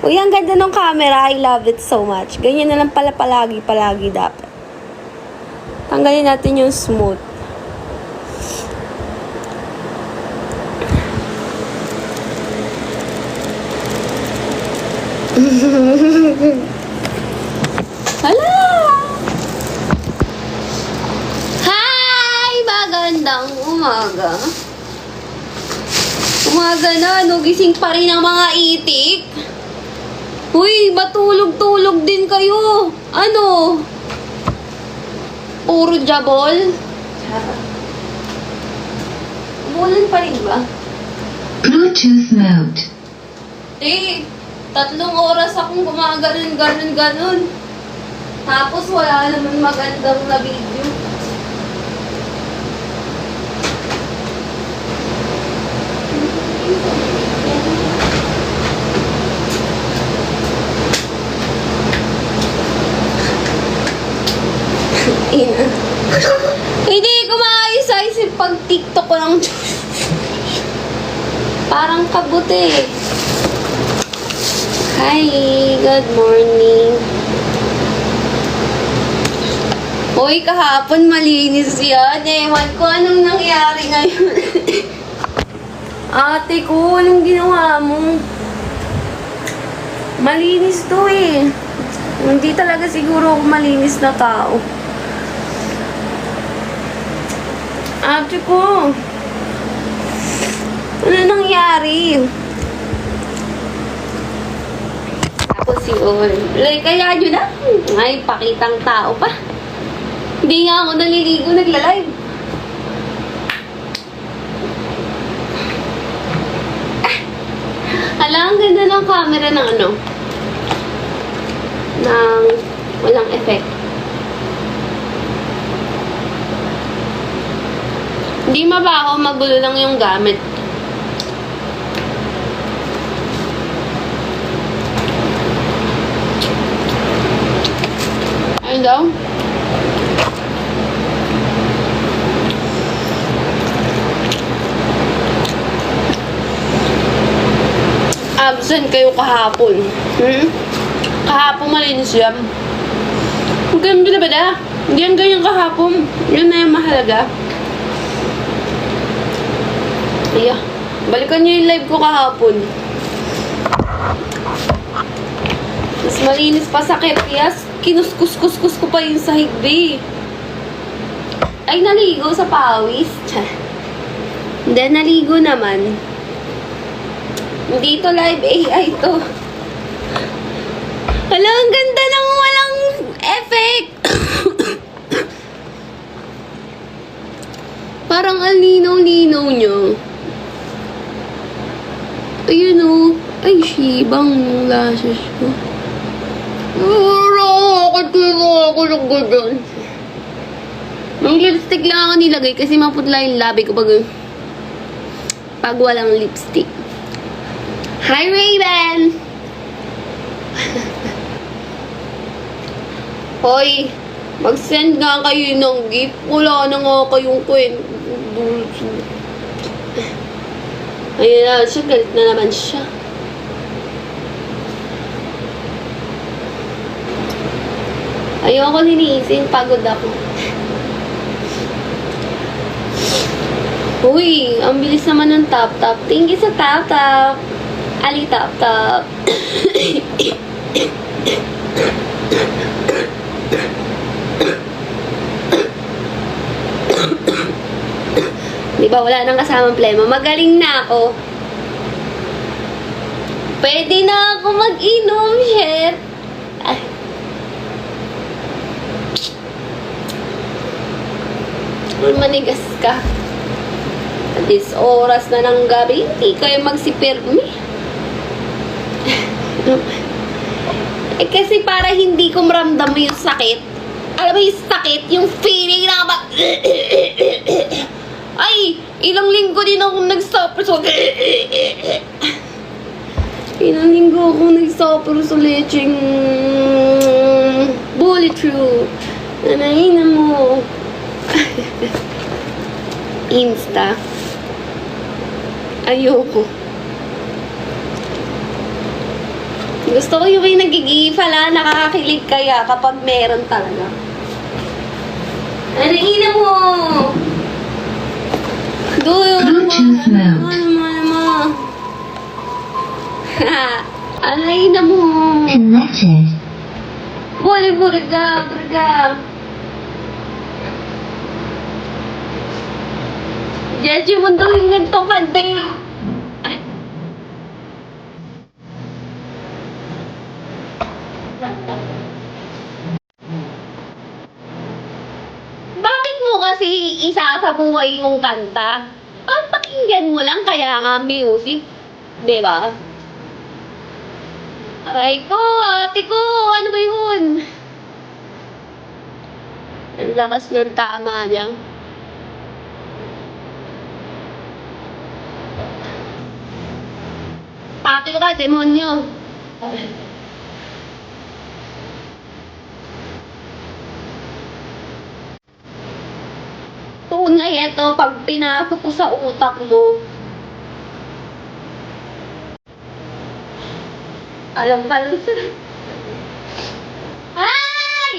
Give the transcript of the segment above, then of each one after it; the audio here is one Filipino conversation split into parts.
Uy, ang ganda ng camera. I love it so much. Ganyan na lang pala palagi dapat. Tanggalin natin yung smooth. Hala! Hi! Magandang umaga. Umaga na, no? Gising pa rin ang mga itik. Uy, matulog-tulog din kayo. Ano? Puro jabol? Umulan pa rin ba? Bluetooth mode. Eh, 3 oras akong gumaganon. Tapos wala naman magandang na video. Ina. Hindi ko maayos-ayos yung pag-tiktok ko ng parang kabuti. Hi, good morning. Hoy, kahapon malinis yan. Ewan ko anong nangyari ngayon. Ate ko, anong ginawa mo? Malinis to eh. Hindi talaga siguro ako malinis na tao. Ate ko, ano nangyari? Tapos yun. Kaya yun na. Ay, pakitang tao pa. Hindi nga ako naliligo, nagla-live. Hala, ang ganda ng camera ng ano. Ng walang effect. Hindi mabaho, magulo lang yung gamit. Ayun daw. Absent kayo kahapon. Kahapon malinis yan. Huwag kayong ginabada. Hindi yan ganyan kahapon. Yun na yung mahalaga. Iya. Balikan niyo yung live ko kahapon. Mas malinis pa sa Kepias. Kinuskus-kuskus ko pa yung sa higbi. Ay, naligo sa pawis. Hindi, naligo naman. Hindi to live AI to. Hala, ang ganda ng walang effect. Parang ang linaw-linaw nyo. Ayun o. Ay, shibang yung lashes ko. Ako ng gudon. Ang lipstick lang ako nilagay kasi maputla yung labi ko pag walang lipstick. Hi, Raven! Hoy, mag-send nga kayo ng gift. Wala na nga kayong kwento. Ayun na siya, galit na naman siya. Ayoko linisin, pagod ako. Uy, ang bilis naman ng tap-tap. Thank you sa tap-tap. Ali tap-tap. Diba, wala nang kasamang plema. Magaling na ako. Pwede na ako mag-inom, shit. Ay. Manigas ka. At this oras na ng gabi, hindi kayo magsipirmi. Kasi para hindi ko maramdam yung sakit. Alam mo yung sakit, yung feeling na ay, ilang linggo din akong nag-suffer sa ilang linggo akong nag-suffer sa lecheng bullet through. Nanahinan mo. Insta. Ayoko. Gusto ko yung may nagigipala, nakakakilig kaya kapag meron talaga. Ano ina mo? Bluetooth mode. Ano ina mo? Connected. Burga. Diyan yung mundo yung ganito kante. Bakit mo kasi isasabuhay yung kanta? Pakinggan mo lang kaya nga music. Diba? Aray ko, ate ko, ano ba yun? Ang lakas ng tama niya. Ate ko ka, demonyo. Tunay ito, pag pinasok ko sa utak mo, alam ka lang sila. Ay!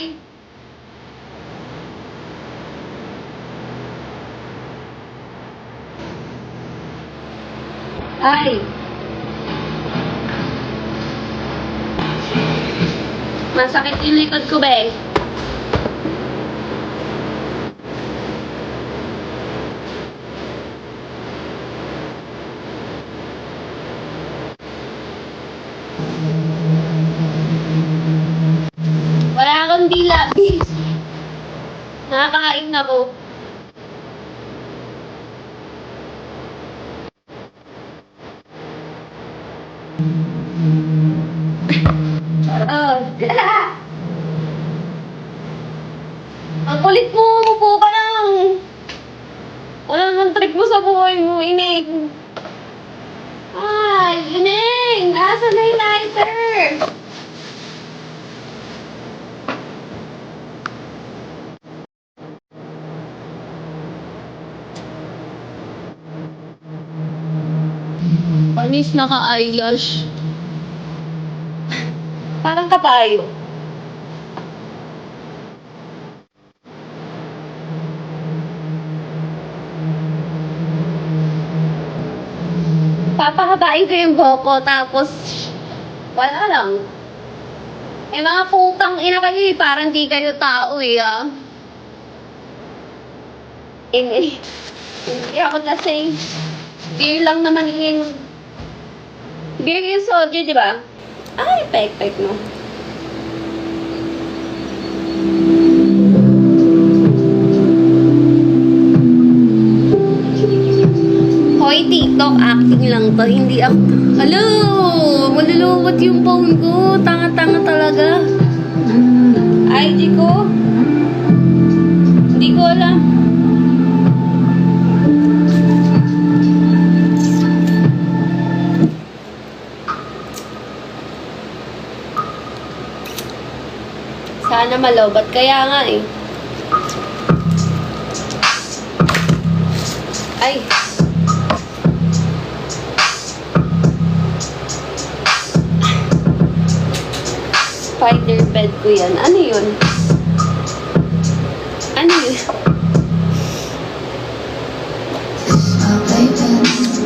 Ay! Masakit yung likod ko, be. Wala akong dila, bis. Nakakain ako. Oh. Ang kulit mo, umupo ka lang. Wala nang trip mo sa buhay mo, inig. Ay, inig! Nasaan na yung lighter? Panis naka-eyelash. Parang kapayo. Papakabain ko yung boko, tapos wala lang. Eh mga putang ina kayo eh, parang di kayo tao eh ah. Hindi ako lasing. Beer lang naman yung... Beer yung soju, di ba? Ay, pek mo. Hoy, TikTok, acting lang to. Hindi ako... Hello! Malulubot yung phone ko. Tanga-tanga talaga. IG ko? Hindi ko alam. Sana malobat. Kaya nga eh. Ay. Spider bed ko yan. Ano yun? Ano yun?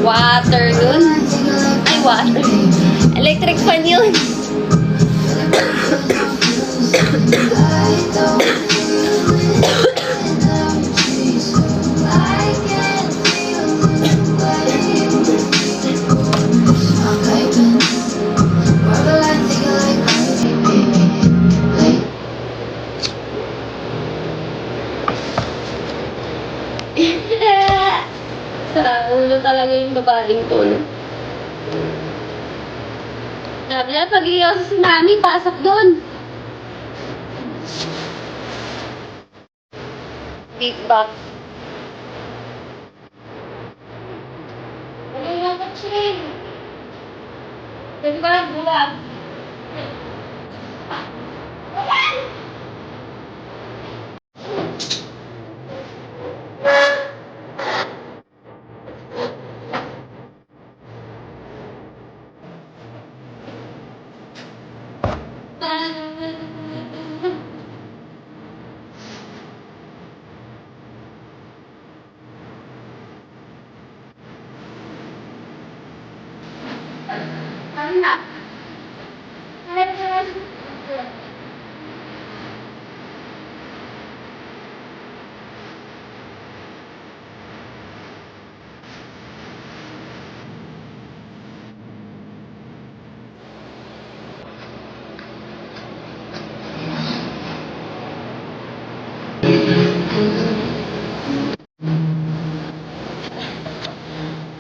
Water yun? Ay, water. Electric fan yun. Sa ulo talaga yung babaeng to, no? Sabi na, pag-iyaw sa tsunami, pasok doon. Big box. Ano yung katsing? Pwede ba? Bulag.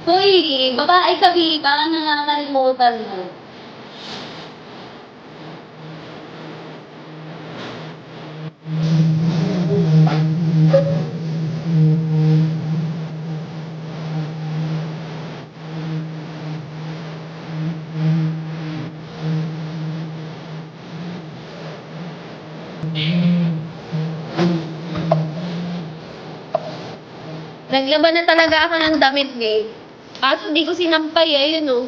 Hoy, babae kami, parang nakakalimutan mo. Naglaban na talaga ako ng damit, eh. Kaso hindi ko sinampay, ayun, oh.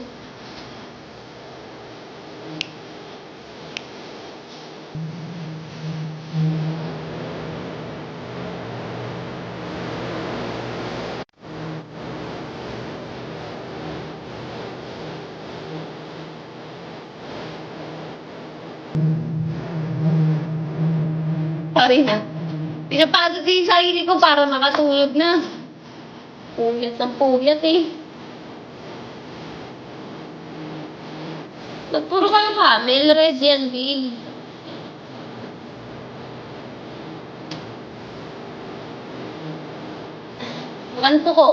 Sorry na. Pinapagod ko yung sarili ko para makatulog na. Puyat ng puyat, eh. Nagpuro ka ng camel, red yan, babe. Kanto ko.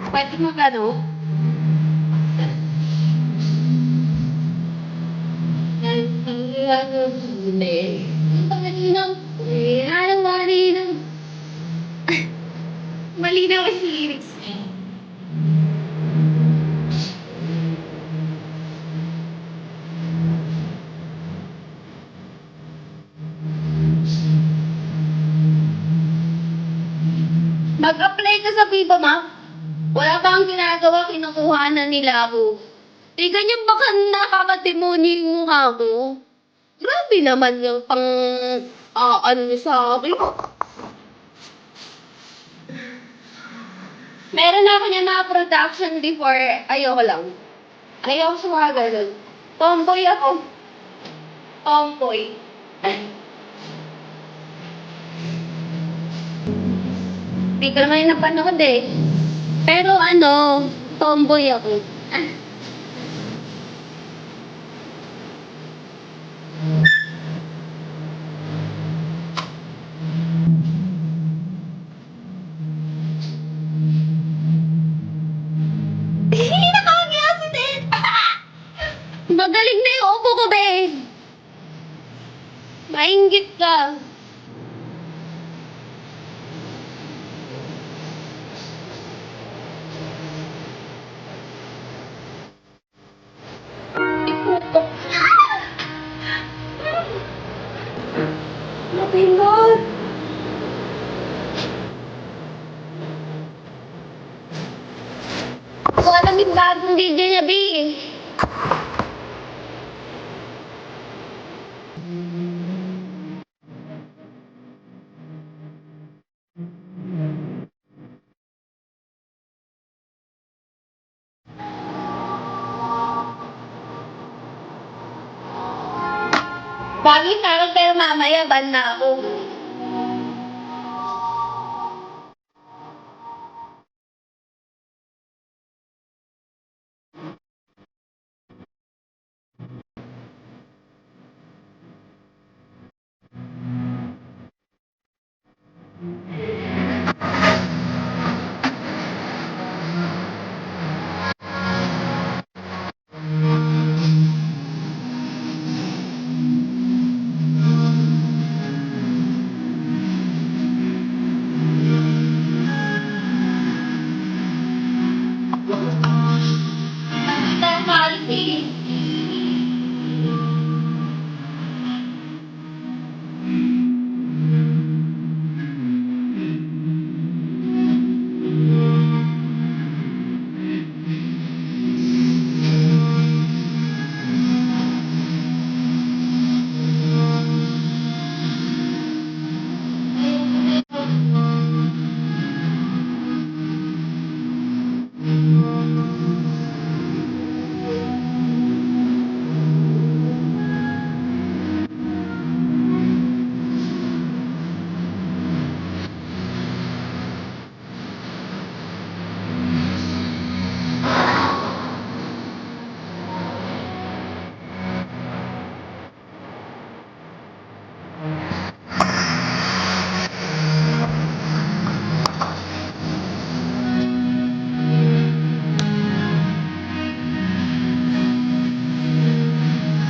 Pwede mo ano? Malinaw. Malinaw ang lyrics. Mag-apply ka sa Viva, ma. Wala pa akong ginagawa, kinukuha na nila ako. Eh, ganyan baka nakakademonyo yung mukha ko. Grabe naman yung pang... ano niya sa akin. Meron na ako niya mga production before. Ayoko lang. Ayoko sa mga ganun. Tomboy ako. Tomboy. Hindi ko naman yung napanood eh. Pero ano, tomboy ako. Hindi na kami-accident! Magaling na yung upo ko, be. Maingit ka. Mapindot. Kung alam yung bagong DJ niya, be. Bagay sa akin, pero mamaya ban na ako.